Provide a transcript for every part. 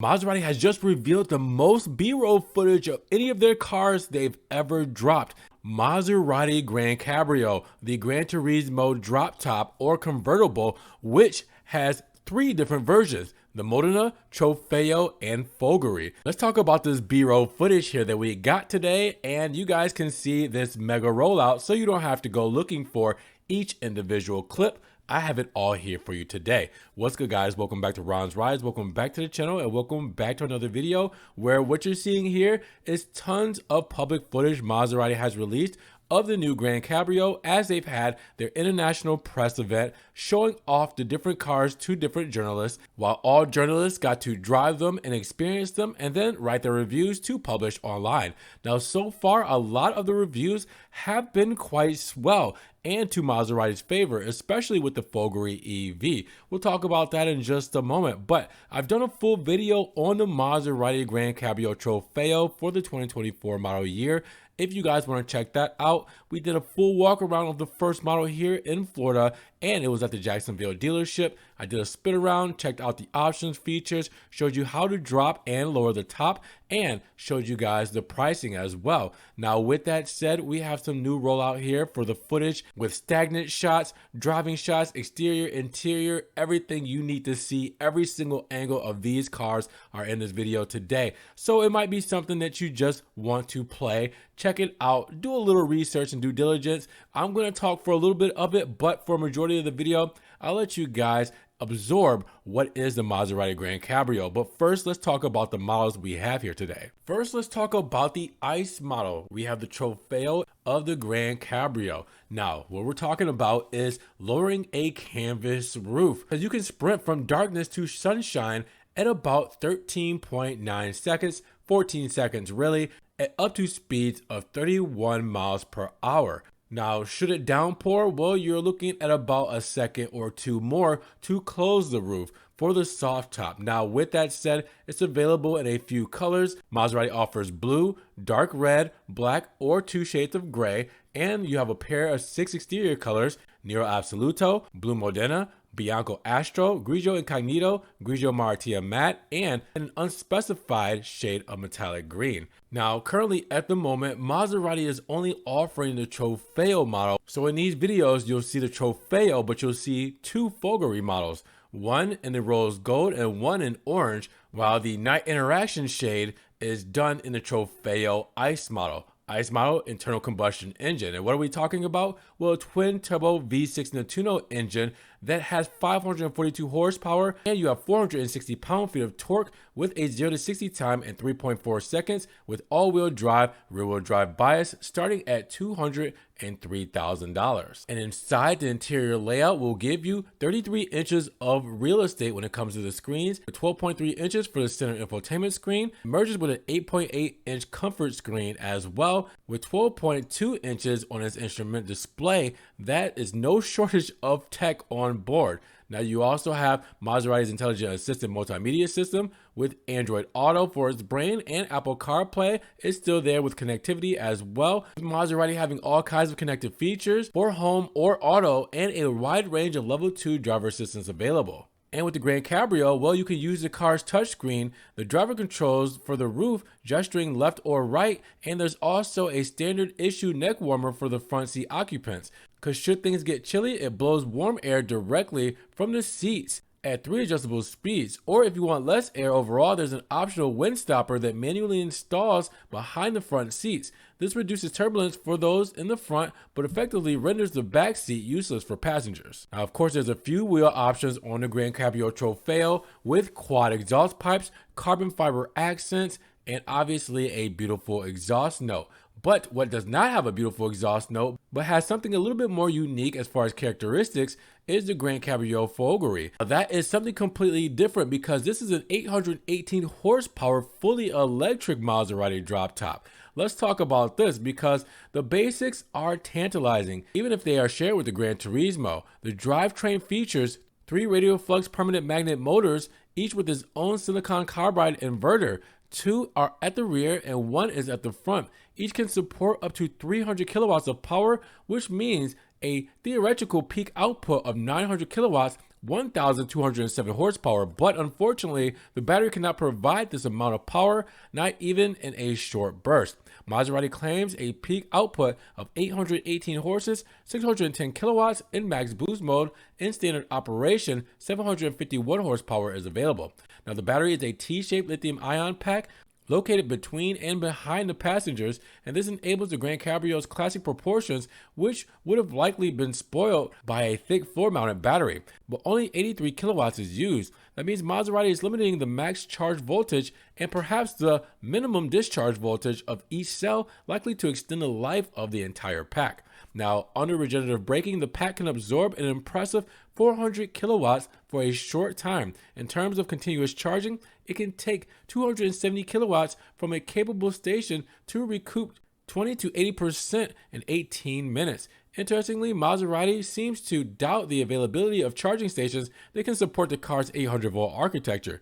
Maserati has just revealed the most B-roll footage of any of their cars they've ever dropped. Maserati GranCabrio, the Gran Turismo drop top or convertible, which has three different versions: the Modena, Trofeo, and Folgore. Let's talk about this B-roll footage here that we got today, and you guys can see this mega rollout so you don't have to go looking for each individual clip. I have it all here for you today. What's good, guys? Welcome back to Ron's Rides. Welcome back to the channel, and welcome back to another video where what you're seeing here is tons of public footage Maserati has released of the new GranCabrio as they've had their international press event showing off the different cars to different journalists, while all journalists got to drive them and experience them and then write their reviews to publish online. Now, so far, a lot of the reviews have been quite swell and to Maserati's favor, especially with the Folgore EV. We'll talk about that in just a moment, but I've done a full video on the Maserati GranCabrio Trofeo for the 2024 model year. If you guys want to check that out, we did a full walk around of the first model here in Florida, and it was at the Jacksonville dealership. I did a spin around, checked out the options, features, showed you how to drop and lower the top, and showed you guys the pricing as well. Now, with that said, we have some new rollout here for the footage with stagnant shots, driving shots, exterior, interior, everything you need to see. Every single angle of these cars are in this video today. So it might be something that you just want to play. Check it out, do a little research and due diligence. I'm going to talk for a little bit of it, but for a majority of the video, I'll let you guys absorb what is the Maserati GranCabrio. But first, let's talk about the models we have here today. First, let's talk about the ICE model. We have the Trofeo of the GranCabrio. Now, what we're talking about is lowering a canvas roof, because you can sprint from darkness to sunshine at about 13.9 seconds, 14 seconds really, at up to speeds of 31 miles per hour. Now, should it downpour? Well, you're looking at about a second or two more to close the roof for the soft top. Now, with that said, it's available in a few colors. Maserati offers blue, dark red, black, or two shades of gray, and you have a pair of 6 exterior colors: Nero Absoluto, Blue Modena, Bianco Astro, Grigio Incognito, Grigio Maratia Matte, and an unspecified shade of metallic green. Now, currently at the moment, Maserati is only offering the Trofeo model. So in these videos, you'll see the Trofeo, but you'll see two Folgore models, one in the rose gold and one in orange, while the night interaction shade is done in the Trofeo ICE model. ICE model, internal combustion engine. And what are we talking about? Well, a twin turbo V6 Neutrino engine that has 542 horsepower, and you have 460 pound-feet of torque with a 0 to 60 time in 3.4 seconds with all-wheel drive, rear-wheel drive bias starting at $203,000. And inside, the interior layout will give you 33 inches of real estate when it comes to the screens, 12.3 inches for the center infotainment screen, merges with an 8.8-inch comfort screen as well, with 12.2 inches on its instrument display. That is no shortage of tech on board. Now, you also have Maserati's intelligent assistant multimedia system with Android Auto for its brain, and Apple CarPlay is still there with connectivity as well. With Maserati having all kinds of connected features for home or auto, and a wide range of level 2 driver assistance available. And with the GranCabrio, well, you can use the car's touchscreen, the driver controls for the roof, gesturing left or right, and there's also a standard issue neck warmer for the front seat occupants, because should things get chilly, it blows warm air directly from the seats at 3 adjustable speeds. Or if you want less air overall, there's an optional wind stopper that manually installs behind the front seats. This reduces turbulence for those in the front, but effectively renders the back seat useless for passengers. Now, of course, there's a few wheel options on the GranCabrio Trofeo with quad exhaust pipes, carbon fiber accents, and obviously a beautiful exhaust note. But what does not have a beautiful exhaust note, but has something a little bit more unique as far as characteristics, is the GranCabrio Folgore. Now, that is something completely different, because this is an 818 horsepower fully electric Maserati drop top. Let's talk about this, because the basics are tantalizing, even if they are shared with the Gran Turismo. The drivetrain features 3 radial flux permanent magnet motors, each with its own silicon carbide inverter. 2 are at the rear and 1 is at the front. Each can support up to 300 kilowatts of power, which means a theoretical peak output of 900 kilowatts 1,207 horsepower, but unfortunately, the battery cannot provide this amount of power, not even in a short burst. Maserati claims a peak output of 818 horses, 610 kilowatts in max boost mode. In standard operation, 751 horsepower is available. Now, the battery is a T-shaped lithium-ion pack located between and behind the passengers, and this enables the GranCabrio's classic proportions, which would have likely been spoiled by a thick floor-mounted battery. But only 83 kilowatts is used. That means Maserati is limiting the max charge voltage and perhaps the minimum discharge voltage of each cell, likely to extend the life of the entire pack. Now, under regenerative braking, the pack can absorb an impressive 400 kilowatts for a short time. In terms of continuous charging, it can take 270 kilowatts from a capable station to recoup 20 to 80% in 18 minutes. Interestingly, Maserati seems to doubt the availability of charging stations that can support the car's 800-volt architecture.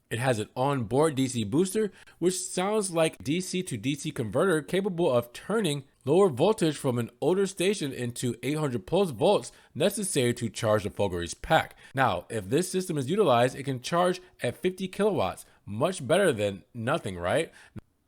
It has an onboard DC booster, which sounds like DC to DC converter capable of turning lower voltage from an older station into 800 plus volts necessary to charge the Folgore's pack. Now, if this system is utilized, it can charge at 50 kilowatts, much better than nothing, right?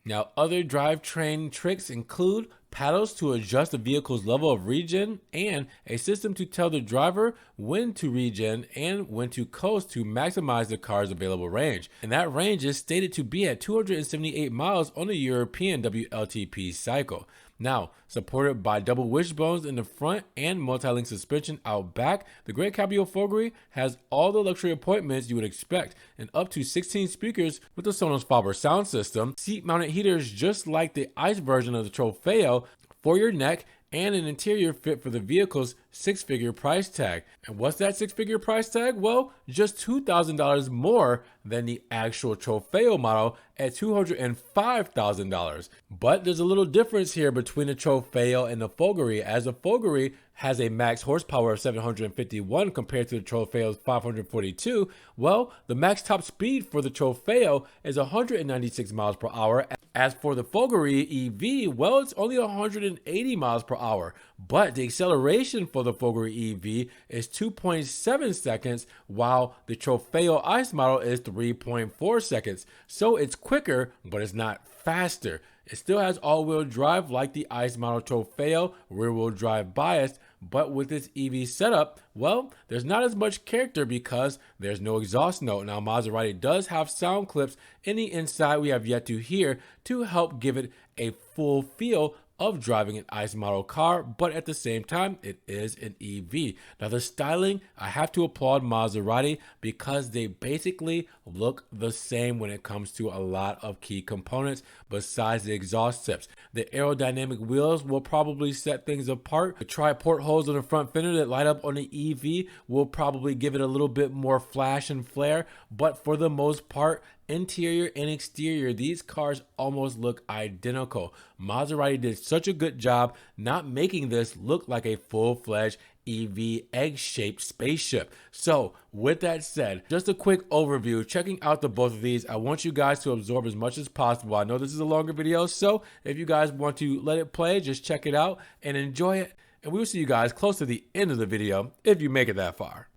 Now, other drivetrain tricks include paddles to adjust the vehicle's level of regen and a system to tell the driver when to regen and when to coast to maximize the car's available range. And that range is stated to be at 278 miles on the European WLTP cycle. Now, supported by double wishbones in the front and multi-link suspension out back, the GranCabrio Folgore has all the luxury appointments you would expect, and up to 16 speakers with the Sonos Folgore sound system, seat-mounted heaters just like the ICE version of the Trofeo for your neck, and an interior fit for the vehicle's six-figure price tag. And what's that six-figure price tag? Well, just $2,000 more than the actual Trofeo model at $205,000. But there's a little difference here between the Trofeo and the Folgore, as the Folgore has a max horsepower of 751 compared to the Trofeo's 542. Well, the max top speed for the Trofeo is 196 miles per hour. As for the Folgore EV, well, it's only 180 miles per hour, but the acceleration for the Folgore EV is 2.7 seconds, while the Trofeo ICE model is 3.4 seconds. So it's quicker, but it's not faster. It still has all-wheel drive like the ICE model Trofeo, rear-wheel drive biased, but with its EV setup, well, there's not as much character because there's no exhaust note. Now, Maserati does have sound clips in the inside we have yet to hear to help give it a full feel of driving an ICE model car, but at the same time, it is an EV. Now, the styling, I have to applaud Maserati because they basically look the same when it comes to a lot of key components besides the exhaust tips. The aerodynamic wheels will probably set things apart. The tri-port holes on the front fender that light up on the EV will probably give it a little bit more flash and flare, but for the most part, interior and exterior, these cars almost look identical. Maserati did such a good job not making this look like a full-fledged EV egg-shaped spaceship. So with that said, just a quick overview, checking out the both of these. I want you guys to absorb as much as possible. I know this is a longer video, so if you guys want to let it play, just check it out and enjoy it. And we will see you guys close to the end of the video if you make it that far.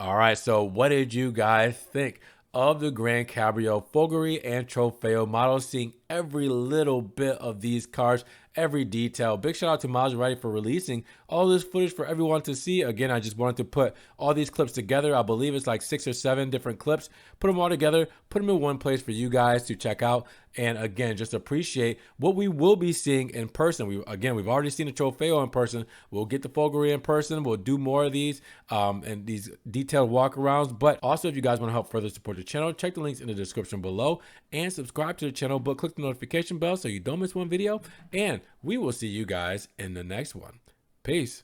All right, so what did you guys think of the Gran Cabrio Folgore and Trofeo models? Seeing every little bit of these cars, every detail. Big shout out to Maserati for releasing all this footage for everyone to see. Again, I just wanted to put all these clips together. I believe it's like 6 or 7 different clips. Put them all together, put them in one place for you guys to check out. And again, just appreciate what we will be seeing in person. We've already seen the Trofeo in person. We'll get the Folgore in person. We'll do more of these and these detailed walkarounds. But also, if you guys want to help further support the channel, check the links in the description below and subscribe to the channel. But click the notification bell so you don't miss one video. And we will see you guys in the next one. Peace.